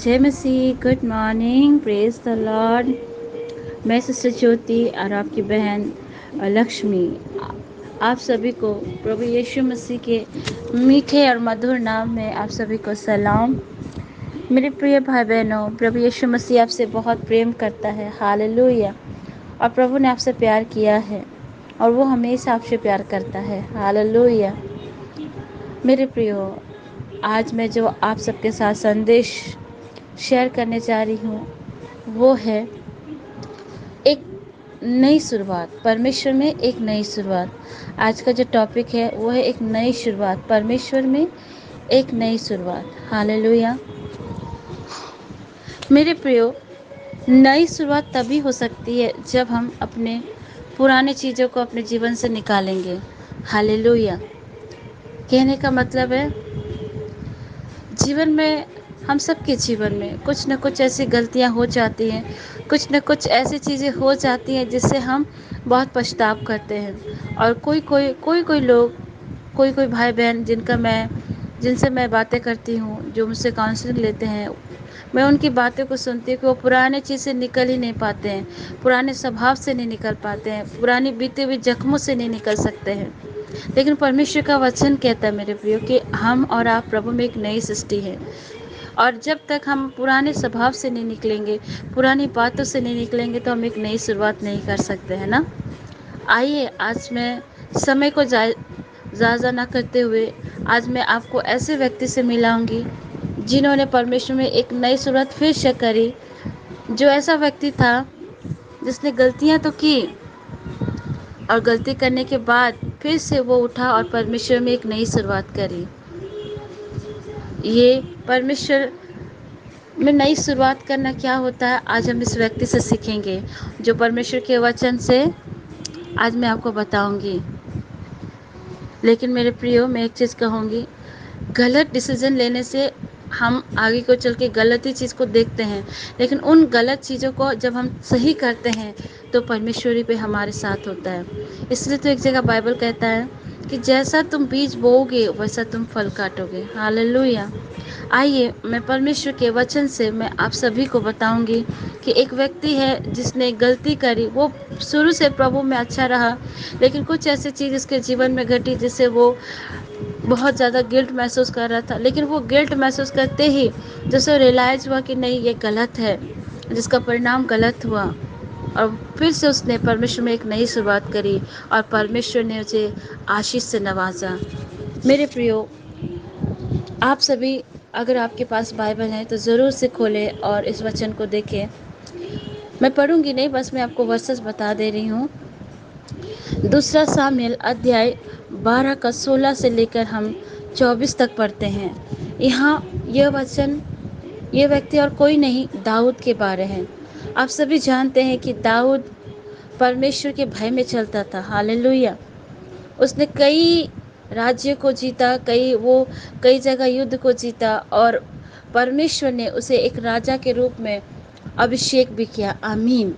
जय मसीह। Good morning. Praise the Lord. मैं सिस्टर ज्योति और आपकी बहन लक्ष्मी आप सभी को प्रभु यीशु मसीह के मीठे और मधुर नाम में आप सभी को सलाम। मेरे प्रिय भाई बहनों, प्रभु यीशु मसीह आपसे बहुत प्रेम करता है। हालेलुया। और प्रभु ने आपसे प्यार किया है और वो हमेशा आपसे प्यार करता है। हालेलुया। मेरे प्रियो, आज मैं जो आप सबके साथ संदेश शेयर करने जा रही हूँ वो है एक नई शुरुआत। परमेश्वर में एक नई शुरुआत। आज का जो टॉपिक है वो है एक नई शुरुआत। परमेश्वर में एक नई शुरुआत। हालेलुया। मेरे प्रियो, नई शुरुआत तभी हो सकती है जब हम अपने पुराने चीज़ों को अपने जीवन से निकालेंगे। हालेलुया। कहने का मतलब है, जीवन में हम सबके जीवन में कुछ न कुछ ऐसी गलतियां हो जाती हैं, कुछ न कुछ ऐसी चीज़ें हो जाती हैं जिससे हम बहुत पछताव करते हैं। और कोई लोग, कोई भाई बहन जिनसे मैं बातें करती हूँ, जो मुझसे काउंसलिंग लेते हैं, मैं उनकी बातों को सुनती हूँ कि वो पुराने चीज़ से निकल ही नहीं पाते हैं, पुराने स्वभाव से नहीं निकल पाते हैं, पुरानी बीते हुए जख्मों से नहीं निकल सकते हैं। लेकिन परमेश्वर का वचन कहता है मेरे प्रियो कि हम और आप प्रभु में एक नई सृष्टि है। और जब तक हम पुराने स्वभाव से नहीं निकलेंगे, पुरानी बातों से नहीं निकलेंगे, तो हम एक नई शुरुआत नहीं कर सकते हैं ना। आइए, आज मैं समय को ज़ाया ना करते हुए आज मैं आपको ऐसे व्यक्ति से मिलाऊंगी जिन्होंने परमेश्वर में एक नई शुरुआत फिर से करी। जो ऐसा व्यक्ति था जिसने गलतियां तो की और गलती करने के बाद फिर से वो उठा और परमेश्वर में एक नई शुरुआत करी। ये परमेश्वर में नई शुरुआत करना क्या होता है, आज हम इस व्यक्ति से सीखेंगे, जो परमेश्वर के वचन से आज मैं आपको बताऊंगी। लेकिन मेरे प्रियो, मैं एक चीज़ कहूँगी, गलत डिसीजन लेने से हम आगे को चल के गलत ही चीज़ को देखते हैं, लेकिन उन गलत चीज़ों को जब हम सही करते हैं तो परमेश्वरी पे हमारे साथ होता है। इसलिए तो एक जगह बाइबल कहता है कि जैसा तुम बीज बोओगे वैसा तुम फल काटोगे। हालेलुया। आइए, मैं परमेश्वर के वचन से मैं आप सभी को बताऊंगी कि एक व्यक्ति है जिसने गलती करी। वो शुरू से प्रभु में अच्छा रहा, लेकिन कुछ ऐसी चीज़ उसके जीवन में घटी जिससे वो बहुत ज़्यादा गिल्ट महसूस कर रहा था। लेकिन वो गिल्ट महसूस करते ही जैसे रियलाइज़ हुआ कि नहीं, ये गलत है, जिसका परिणाम गलत हुआ, और फिर से उसने परमेश्वर में एक नई शुरुआत करी और परमेश्वर ने उसे आशीष से नवाजा। मेरे प्रियो, आप सभी, अगर आपके पास बाइबल है तो ज़रूर से खोलें और इस वचन को देखें। मैं पढ़ूंगी नहीं, बस मैं आपको वर्सेस बता दे रही हूँ। दूसरा सामुएल अध्याय 12 का 16 से लेकर हम 24 तक पढ़ते हैं। यहाँ यह वचन, ये व्यक्ति और कोई नहीं, दाऊद के बारे हैं। आप सभी जानते हैं कि दाऊद परमेश्वर के भय में चलता था। हालेलुया। उसने कई राज्यों को जीता, कई जगह युद्ध को जीता, और परमेश्वर ने उसे एक राजा के रूप में अभिषेक भी किया। आमीन।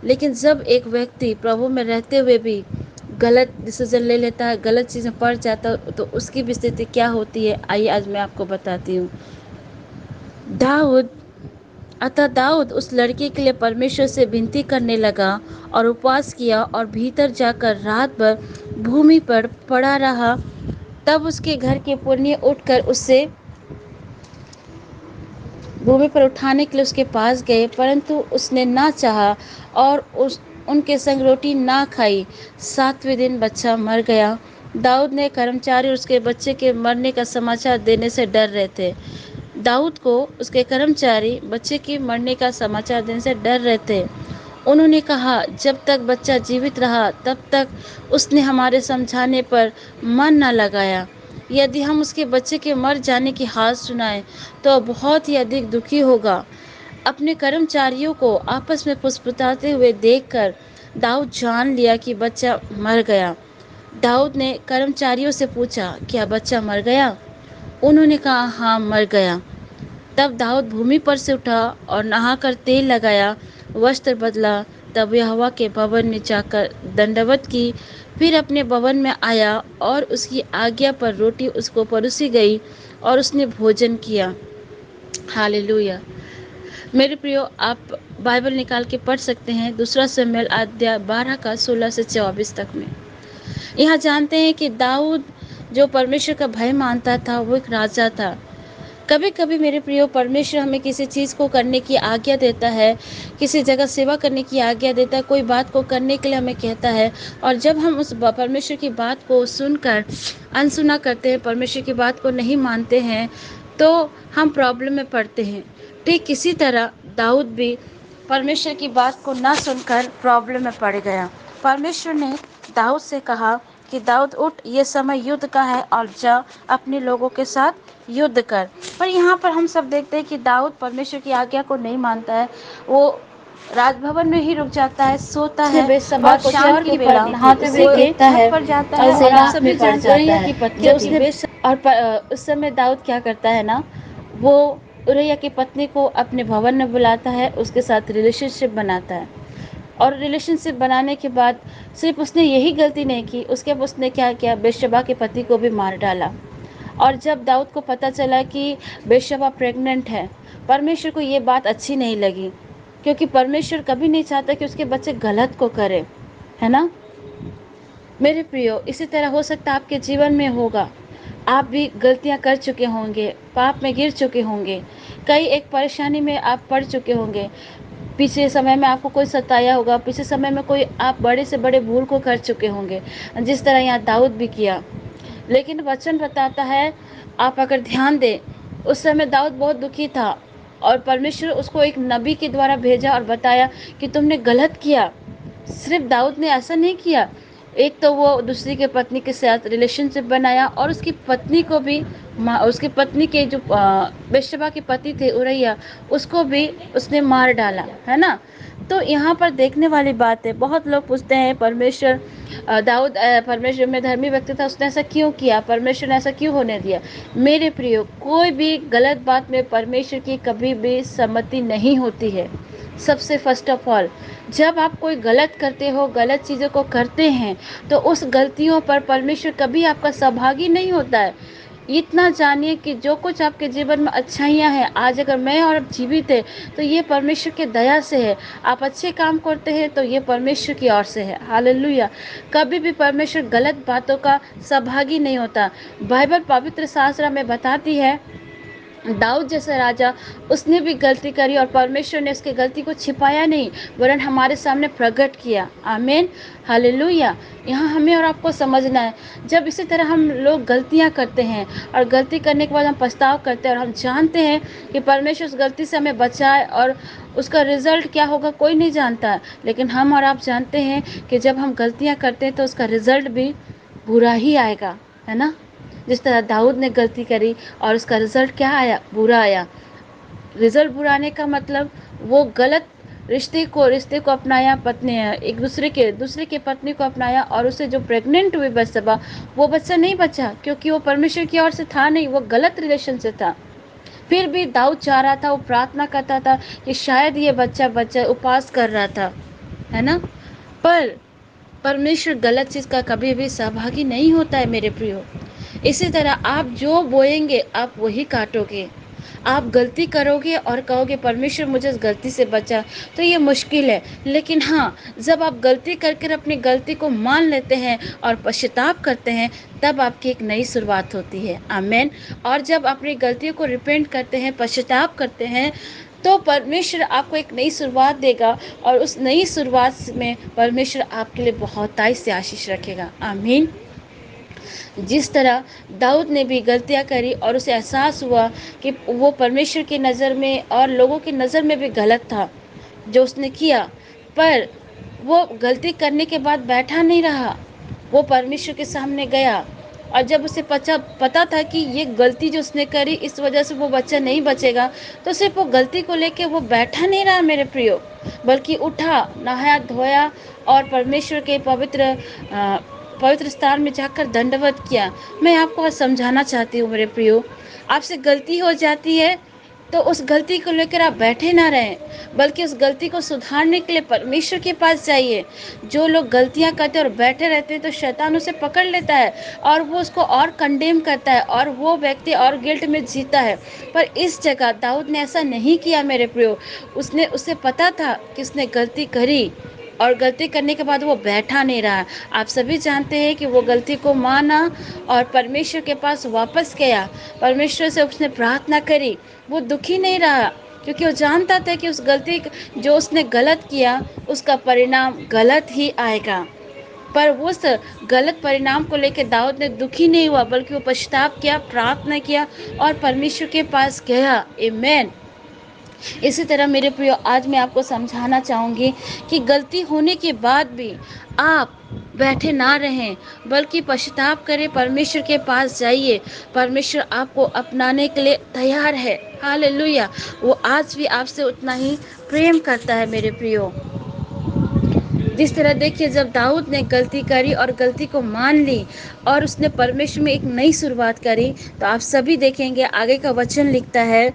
लेकिन जब एक व्यक्ति प्रभु में रहते हुए भी गलत डिसीजन ले लेता है, गलत चीज़ में पड़ जाता है, तो उसकी भी स्थिति क्या होती है, आइए आज मैं आपको बताती हूँ। दाऊद उस लड़के के लिए परमेश्वर से विनती करने लगा और उपवास किया और भीतर जाकर रात भर भूमि पर पड़ा रहा। तब उसके घर के पुरनिये उठकर उससे भूमि पर उठाने के लिए उसके पास गए, परंतु उसने ना चाहा और उनके संग रोटी ना खाई। 7वें दिन बच्चा मर गया। दाऊद ने कर्मचारी उसके बच्चे के मरने का समाचार देने से डर रहे थे। दाऊद को उसके कर्मचारी बच्चे के मरने का समाचार देने से डर रहे थे। उन्होंने कहा, जब तक बच्चा जीवित रहा तब तक उसने हमारे समझाने पर मन न लगाया। यदि हम उसके बच्चे के मर जाने की हाल सुनाएं तो बहुत ही अधिक दुखी होगा। अपने कर्मचारियों को आपस में फुसफुसाते हुए देखकर दाऊद जान लिया कि बच्चा मर गया। दाऊद ने कर्मचारियों से पूछा, क्या बच्चा मर गया? उन्होंने कहा, हाँ, मर गया। तब दाऊद भूमि पर से उठा और नहाकर तेल लगाया, वस्त्र बदला। तब यहोवा के भवन में जाकर दंडवत की, फिर अपने भवन में आया और उसकी आज्ञा पर रोटी उसको परोसी गई और उसने भोजन किया। हालेलुया। मेरे प्रियो, आप बाइबल निकाल के पढ़ सकते हैं, दूसरा शमूएल अध्याय 12 का 16 से 24 तक में। यहाँ जानते हैं कि दाऊद जो परमेश्वर का भय मानता था, वो एक राजा था। कभी कभी मेरे प्रियो, परमेश्वर हमें किसी चीज़ को करने की आज्ञा देता है, किसी जगह सेवा करने की आज्ञा देता है, कोई बात को करने के लिए हमें कहता है, और जब हम उस परमेश्वर की बात को सुनकर अनसुना करते हैं, परमेश्वर की बात को नहीं मानते हैं, तो हम प्रॉब्लम में पड़ते हैं। ठीक इसी तरह दाऊद भी परमेश्वर की बात को ना सुनकर प्रॉब्लम में पड़ गया। परमेश्वर ने दाऊद से कहा कि दाऊद उठ, ये समय युद्ध का है और जा अपने लोगों के साथ युद्ध कर। पर यहाँ पर हम सब देखते हैं कि दाऊद परमेश्वर की आज्ञा को नहीं मानता है। वो राजभवन में ही रुक जाता है, सोता है और शाम की बेला नहाते हुए वो देखता छत है पर जाता और है और आप गुनाह सभी में पड़ जानते जाता हैं है कि पत्नी उसने उस समय दाऊद क्या करता है ना, वो उरैया की पत्नी को अपने भवन में बुलाता है, उसके साथ रिलेशनशिप बनाता है। और रिलेशनशिप बनाने के बाद सिर्फ उसने यही गलती नहीं की, उसके बाद उसने क्या किया, बेशबा के पति को भी मार डाला। और जब दाऊद को पता चला कि बेशबा प्रेग्नेंट है, परमेश्वर को ये बात अच्छी नहीं लगी, क्योंकि परमेश्वर कभी नहीं चाहता कि उसके बच्चे गलत को करें, है ना मेरे प्रियो। इसी तरह हो सकता है आपके जीवन में होगा, आप भी गलतियां कर चुके होंगे, पाप में गिर चुके होंगे, कई एक परेशानी में आप पड़ चुके होंगे, पिछले समय में आपको कोई सताया होगा, पिछले समय में कोई आप बड़े से बड़े भूल को कर चुके होंगे, जिस तरह यहाँ दाऊद भी किया। लेकिन वचन बताता है, आप अगर ध्यान दें, उस समय दाऊद बहुत दुखी था और परमेश्वर उसको एक नबी के द्वारा भेजा और बताया कि तुमने गलत किया। सिर्फ दाऊद ने ऐसा नहीं किया, एक तो वो दूसरी के पत्नी के साथ रिलेशनशिप बनाया और उसकी पत्नी को भी, उसकी पत्नी के जो बेशबा के पति थे उरैया, उसको भी उसने मार डाला, है ना। तो यहाँ पर देखने वाली बात है। बहुत लोग पूछते हैं परमेश्वर, दाऊद परमेश्वर में धर्मी व्यक्ति था, उसने ऐसा क्यों किया, परमेश्वर ने ऐसा क्यों होने दिया। मेरे प्रियो, कोई भी गलत बात में परमेश्वर की कभी भी सम्मति नहीं होती है। सबसे फर्स्ट ऑफ ऑल, जब आप कोई गलत करते हो, गलत चीज़ों को करते हैं, तो उस गलतियों पर परमेश्वर कभी आपका सहभागी नहीं होता है। इतना जानिए कि जो कुछ आपके जीवन में अच्छाइयाँ हैं, आज अगर मैं और आप जीवित है तो ये परमेश्वर की दया से है। आप अच्छे काम करते हैं तो ये परमेश्वर की ओर से है। हालेलुया। कभी भी परमेश्वर गलत बातों का सहभागी नहीं होता। बाइबल पवित्र शास्त्र में बताती है, दाऊद जैसा राजा, उसने भी गलती करी और परमेश्वर ने उसकी गलती को छिपाया नहीं, वरन हमारे सामने प्रकट किया। आमीन, हालेलुया। यहाँ हमें और आपको समझना है, जब इसी तरह हम लोग गलतियाँ करते हैं और गलती करने के बाद हम पछताव करते हैं और हम जानते हैं कि परमेश्वर उस गलती से हमें बचाए और उसका रिजल्ट क्या होगा कोई नहीं जानता है, लेकिन हम और आप जानते हैं कि जब हम गलतियाँ करते हैं तो उसका रिजल्ट भी बुरा ही आएगा, है ना। जिस तरह दाऊद ने गलती करी और उसका रिजल्ट क्या आया, बुरा आया। रिजल्ट बुरा आने का मतलब वो गलत रिश्ते को अपनाया, पत्नी एक दूसरे के पत्नी को अपनाया और उसे जो प्रेग्नेंट हुई बच्चा, वो बच्चा नहीं बचा, क्योंकि वो परमेश्वर की ओर से था नहीं, वो गलत रिलेशन से था। फिर भी दाऊद चाह रहा था, वो प्रार्थना करता था कि शायद ये बच्चा उपवास कर रहा था, है ना। पर परमेश्वर गलत चीज़ का कभी भी सहभागी नहीं होता है मेरे प्रियो। इसी तरह आप जो बोएंगे आप वही काटोगे। आप गलती करोगे और कहोगे परमेश्वर मुझे इस गलती से बचा, तो ये मुश्किल है। लेकिन हाँ, जब आप गलती करके अपनी गलती को मान लेते हैं और पश्चाताप करते हैं, तब आपकी एक नई शुरुआत होती है। आमीन। और जब अपनी गलतियों को रिपेंट करते हैं, पश्चाताप करते हैं, तो परमेश्वर आपको एक नई शुरुआत देगा और उस नई शुरुआत में परमेश्वर आपके लिए बहुतायत से आशीष रखेगा। आमीन। जिस तरह दाऊद ने भी गलतियां करी और उसे एहसास हुआ कि वो परमेश्वर की नज़र में और लोगों की नज़र में भी गलत था जो उसने किया, पर वो गलती करने के बाद बैठा नहीं रहा, वो परमेश्वर के सामने गया। और जब उसे पता था कि ये गलती जो उसने करी इस वजह से वो बच्चा नहीं बचेगा, तो सिर्फ वो गलती को लेके वो बैठा नहीं रहा मेरे प्रियो, बल्कि उठा, नहाया धोया और परमेश्वर के पवित्र स्थान में जाकर दंडवत किया। मैं आपको आज समझाना चाहती हूँ मेरे प्रियो, आपसे गलती हो जाती है, तो उस गलती को लेकर आप बैठे ना रहें, बल्कि उस गलती को सुधारने के लिए परमेश्वर के पास जाइए। जो लोग गलतियां करते हैं और बैठे रहते हैं, तो शैतान उसे पकड़ लेता है और वो उसको और कंडेम करता है और वो व्यक्ति और गिल्ट में जीता है। पर इस जगह दाऊद ने ऐसा नहीं किया मेरे प्रियो। उसे पता था कि उसने गलती करी, और गलती करने के बाद वो बैठा नहीं रहा। आप सभी जानते हैं कि वो गलती को माना और परमेश्वर के पास वापस गया। परमेश्वर से उसने प्रार्थना करी। वो दुखी नहीं रहा, क्योंकि वो जानता था कि उस गलती जो उसने गलत किया, उसका परिणाम गलत ही आएगा। पर उस गलत परिणाम को लेकर दाऊद ने दुखी नहीं हुआ, बल्कि वो पश्चाताप किया, प्रार्थना किया और परमेश्वर के पास गया। आमीन। इसी तरह मेरे प्रियो, आज मैं आपको समझाना चाहूँगी कि गलती होने के बाद भी आप बैठे ना रहें, बल्कि पश्चाताप करें, परमेश्वर के पास जाइए। परमेश्वर आपको अपनाने के लिए तैयार है। हालेलुया। वो आज भी आपसे उतना ही प्रेम करता है मेरे प्रियो। जिस तरह देखिए, जब दाऊद ने गलती करी और गलती को मान ली और उसने परमेश्वर में एक नई शुरुआत करी, तो आप सभी देखेंगे आगे का वचन लिखता है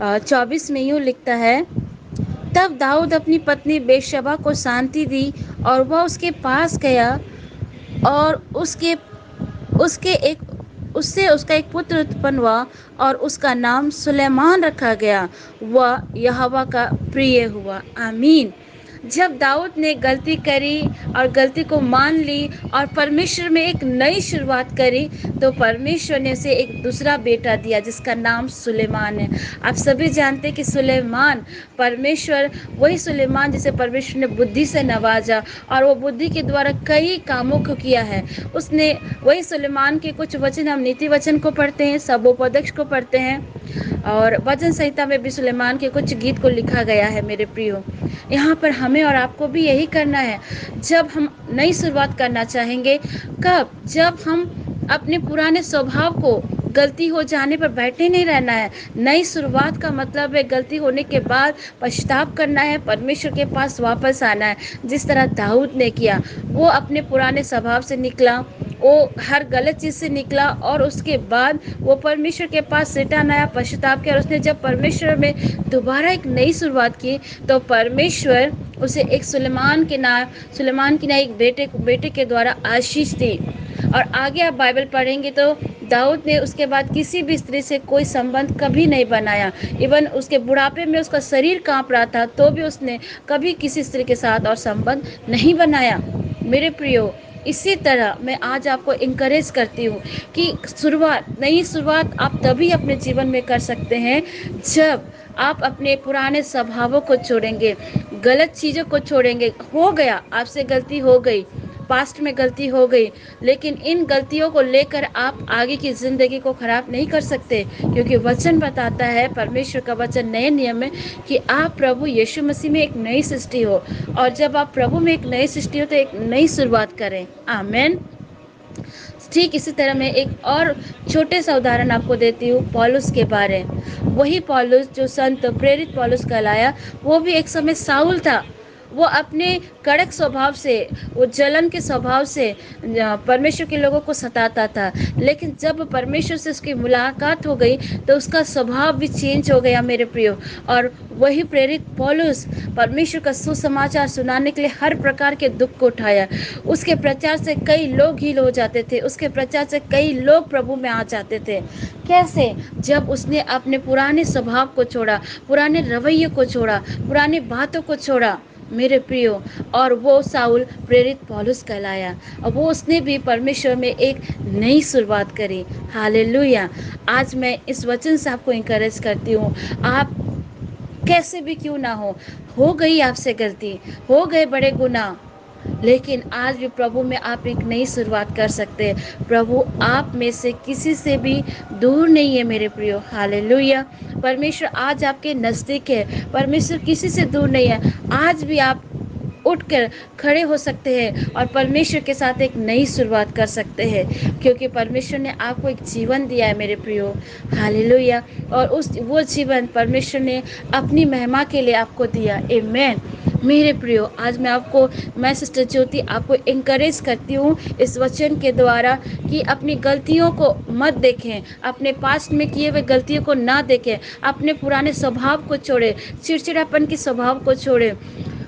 24 में यूँ लिखता है, तब दाऊद अपनी पत्नी बेशबा को शांति दी और वह उसके पास गया और उससे उसका एक पुत्र उत्पन्न हुआ और उसका नाम सुलेमान रखा गया। वह यहोवा का प्रिय हुआ। आमीन। जब दाऊद ने गलती करी और गलती को मान ली और परमेश्वर में एक नई शुरुआत करी, तो परमेश्वर ने उसे एक दूसरा बेटा दिया जिसका नाम सुलेमान है। आप सभी जानते हैं कि सुलेमान परमेश्वर, वही सुलेमान जिसे परमेश्वर ने बुद्धि से नवाजा और वो बुद्धि के द्वारा कई कामों को किया है। उसने वही सुलेमान के कुछ वचन हम नीति वचन को पढ़ते हैं, सबोपदेश को पढ़ते हैं और वचन संहिता में भी सुलेमान के कुछ गीत को लिखा गया है मेरे प्रियो। यहाँ पर हमें और आपको भी यही करना है। जब हम नई शुरुआत करना चाहेंगे, कब? जब हम अपने पुराने स्वभाव को, गलती हो जाने पर बैठे नहीं रहना है। नई शुरुआत का मतलब है गलती होने के बाद पश्चाताप करना है, परमेश्वर के पास वापस आना है। जिस तरह दाऊद ने किया, वो अपने पुराने स्वभाव से निकला, वो हर गलत चीज़ से निकला और उसके बाद वो परमेश्वर के पास रिटर्न आया, पश्चाताप किया और उसने जब परमेश्वर में दोबारा एक नई शुरुआत की, तो परमेश्वर उसे एक सुलेमान की ना एक बेटे के द्वारा आशीष दी। और आगे आप बाइबल पढ़ेंगे तो दाऊद ने उसके बाद किसी भी स्त्री से कोई संबंध कभी नहीं बनाया। इवन उसके बुढ़ापे में उसका शरीर कांप रहा था, तो भी उसने कभी किसी स्त्री के साथ और संबंध नहीं बनाया। मेरे प्रियो, इसी तरह मैं आज आपको इंकरेज करती हूँ कि नई शुरुआत आप तभी अपने जीवन में कर सकते हैं जब आप अपने पुराने स्वभावों को छोड़ेंगे, गलत चीज़ों को छोड़ेंगे। हो गया, आपसे गलती हो गई, पास्ट में गलती हो गई, लेकिन इन गलतियों को लेकर आप आगे की ज़िंदगी को ख़राब नहीं कर सकते, क्योंकि वचन बताता है, परमेश्वर का वचन नए नियम में, कि आप प्रभु यीशु मसीह में एक नई सृष्टि हो। और जब आप प्रभु में एक नई सृष्टि हो तो एक नई शुरुआत करें। आमीन। ठीक इसी तरह मैं एक और छोटे सा उदाहरण आपको देती हूँ पौलुस के बारे। वही पौलुस जो संत प्रेरित पौलुस कहलाया, वो भी एक समय साउल था। वो अपने कड़क स्वभाव से, वो जलन के स्वभाव से परमेश्वर के लोगों को सताता था, लेकिन जब परमेश्वर से उसकी मुलाकात हो गई तो उसका स्वभाव भी चेंज हो गया मेरे प्रियो। और वही प्रेरित पौलुस परमेश्वर का सुसमाचार सुनाने के लिए हर प्रकार के दुख को उठाया। उसके प्रचार से कई लोग हील हो जाते थे, उसके प्रचार से कई लोग प्रभु में आ जाते थे। कैसे? जब उसने अपने पुराने स्वभाव को छोड़ा, पुराने रवैये को छोड़ा, पुरानी बातों को छोड़ा मेरे प्रियो, और वो साउल प्रेरित पौलुस कहलाया। और वो उसने भी परमेश्वर में एक नई शुरुआत करी। हालेलुया। आज मैं इस वचन से आपको इंकरेज करती हूँ, आप कैसे भी क्यों ना हो गई आपसे गलती, हो गए बड़े गुनाह, लेकिन आज भी प्रभु में आप एक नई शुरुआत कर सकते हैं। प्रभु आप में से किसी से भी दूर नहीं है मेरे प्रियो। हालेलुया। परमेश्वर आज आपके नज़दीक है, परमेश्वर किसी से दूर नहीं है। आज भी आप उठकर खड़े हो सकते हैं और परमेश्वर के साथ एक नई शुरुआत कर सकते हैं, क्योंकि परमेश्वर ने आपको एक जीवन दिया है मेरे प्रियो। हालेलुया। और वो जीवन परमेश्वर ने अपनी महिमा के लिए आपको दिया। आमीन। मेरे प्रियो, आज मैं सिस्टर ज्योति आपको एनकरेज करती हूँ इस वचन के द्वारा कि अपनी गलतियों को मत देखें, अपने पास्ट में किए हुए गलतियों को ना देखें, अपने पुराने स्वभाव को छोड़े, चिड़चिड़ापन की स्वभाव को छोड़े,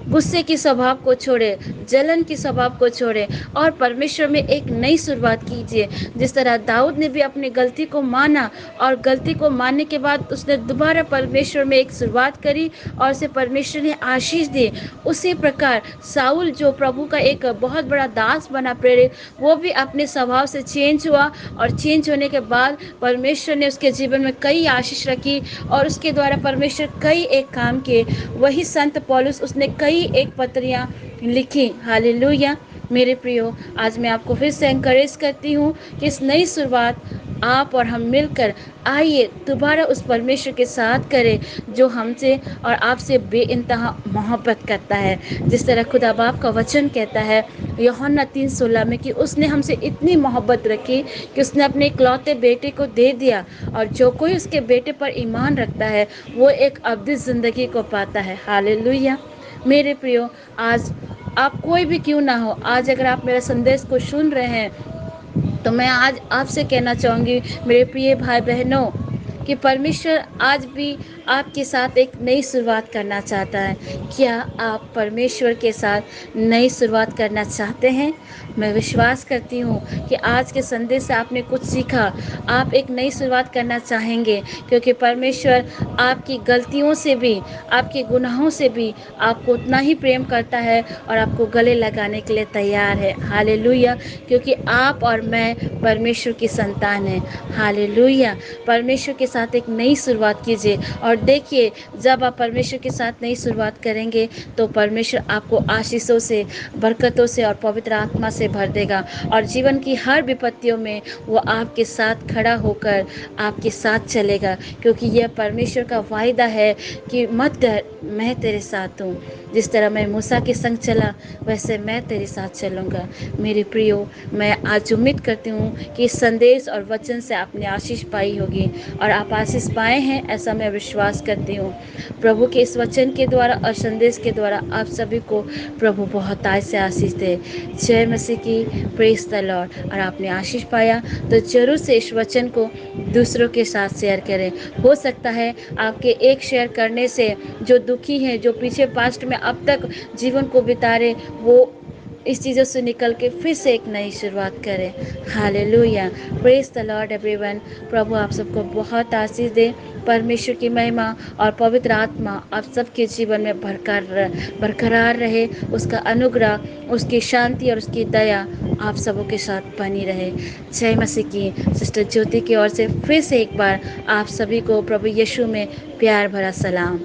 गुस्से की स्वभाव को छोड़े, जलन की स्वभाव को छोड़े और परमेश्वर में एक नई शुरुआत कीजिए। जिस तरह दाऊद ने भी अपनी गलती को माना और गलती को मानने के बाद उसने दोबारा परमेश्वर में एक शुरुआत करी और उसे परमेश्वर ने आशीष दी, उसी प्रकार साउल जो प्रभु का एक बहुत बड़ा दास बना प्रेरित, वो भी अपने स्वभाव से चेंज हुआ और चेंज होने के बाद परमेश्वर ने उसके जीवन में कई आशीष रखी और उसके द्वारा परमेश्वर कई एक काम किए। वही संत पौलुस, उसने कई एक पत्रियां लिखी। हालेलुया। मेरे प्रियो, आज मैं आपको फिर से एनकरेज करती हूँ कि इस नई शुरुआत आप और हम मिलकर आइए दोबारा उस परमेश्वर के साथ करें जो हमसे और आपसे बेइंतहा मोहब्बत करता है। जिस तरह खुदा बाप का वचन कहता है यूहन्ना 3:16 में कि उसने हमसे इतनी मोहब्बत रखी कि उसने अपने इकलौते बेटे को दे दिया और जो कोई उसके बेटे पर ईमान रखता है वो एक अब्दी ज़िंदगी को पाता है। हालेलुया। मेरे प्रियो, आज आप कोई भी क्यों ना हो, आज अगर आप मेरा संदेश को सुन रहे हैं तो मैं आज आपसे कहना चाहूँगी मेरे प्रिय भाई बहनों कि परमेश्वर आज भी आपके साथ एक नई शुरुआत करना चाहता है। क्या आप परमेश्वर के साथ नई शुरुआत करना चाहते हैं? मैं विश्वास करती हूँ कि आज के संदेश से आपने कुछ सीखा, आप एक नई शुरुआत करना चाहेंगे क्योंकि परमेश्वर आपकी गलतियों से भी, आपके गुनाहों से भी आपको उतना ही प्रेम करता है और आपको गले लगाने के लिए तैयार है। हालेलुया। क्योंकि आप और मैं परमेश्वर की संतान हैं। हालेलुया। परमेश्वर के साथ एक नई शुरुआत कीजिए और देखिए जब आप परमेश्वर के साथ नई शुरुआत करेंगे तो परमेश्वर आपको आशीषों से, बरकतों से और पवित्र आत्मा से भर देगा और जीवन की हर विपत्तियों में वो आपके साथ खड़ा होकर आपके साथ चलेगा क्योंकि यह परमेश्वर का वायदा है कि मत डर, मैं तेरे साथ हूँ। जिस तरह मैं मूसा के संग चला वैसे मैं तेरे साथ चलूँगा। मेरे प्रियो, मैं आज उम्मीद करती हूँ कि इस संदेश और वचन से आपने आशीष पाई होगी और आप आशीष पाए हैं ऐसा मैं विश्वास करती हूँ। प्रभु के इस वचन के द्वारा और संदेश के द्वारा आप सभी को प्रभु बहुत आज से आशीष दे। जय मसीह की। Praise the Lord. और आपने आशीष पाया तो जरूर से इस वचन को दूसरों के साथ शेयर करें। हो सकता है आपके एक शेयर करने से जो दुखी हैं, जो पीछे पास्ट में अब तक जीवन को बिता रहे, वो इस चीज़ों से निकल के फिर से एक नई शुरुआत करें। Hallelujah. Praise the Lord everyone. प्रभु आप सबको बहुत आशीष दे। परमेश्वर की महिमा और पवित्र आत्मा आप सबके जीवन में बरकरार रहे। उसका अनुग्रह, उसकी शांति और उसकी दया आप सबों के साथ बनी रहे। जय मसीह की। सिस्टर ज्योति की ओर से फिर से एक बार आप सभी को प्रभु यीशु में प्यार भरा सलाम।